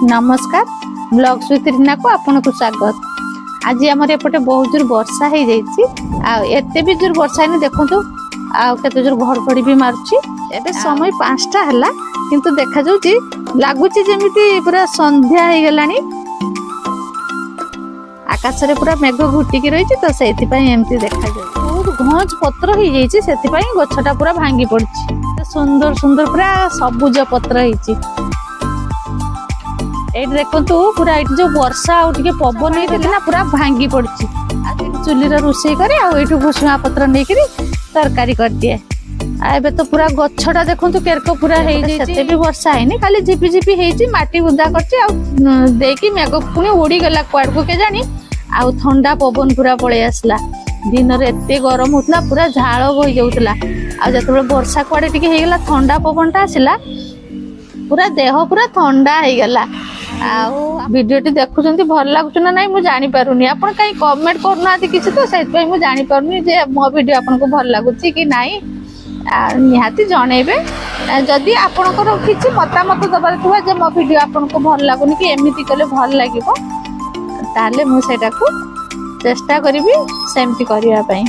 नमस्कार blogs with Reena को आपन को स्वागत। आज आमर एपटे बहुत जोर वर्षा हो जाते भी जोर वर्षा है देखो आते जोर घड़घड़ी भी मारुची। एबे समय 5टा है किंतु देखा जाउची लागुची जेमिति पूरा संध्या हो गलानी। आकाश रे पूरा मेघ घुटिकी रही तो से एमती देखा जाए बहुत घंच पत्र हो जाए गछटा पूरा भांगी पड़ी सुंदर सुंदर पूरा सबुज पत्र होती देखु पूरा ये जो वर्षा आगे पवन होता पूरा भांगी पड़ी चुली रोषे करे भुसुआ पत्र नहीं तरकारी कर दिए। एबे तो पूरा गछटा देखु केरक पूरा भी वर्षा है खाली झिपी झिपी होती माटी बुदा कर मेघ पुणी उड़ी गला कुआड़ को के जानी आउ ठंडा पवन पूरा पलि आसला। दिन में एत गरम होता पूरा झाड़ बही जाऊला आते वर्षा कुआड़े टिके होगला ठंडा पवन टा आसला पूरा देह पूरा ठंडा हो गला। वीडियो टी देखुं भल लगुच ना नहीं मुझे जानी पारुनी आपन कहीं कमेंट करना किसी तो से मुझे जानी पारुनी जे मो वीडियो आपन को भल लगुच कि नहीं निहाती जनइबे जदि आपनकर किसी मतामत दबार थुआ जे मो वीडियो आपन को भल लगुनी कि एमिति कले भल लागिबो ताले मु सेटा को चेष्टा करिबी सेमति करिया पई।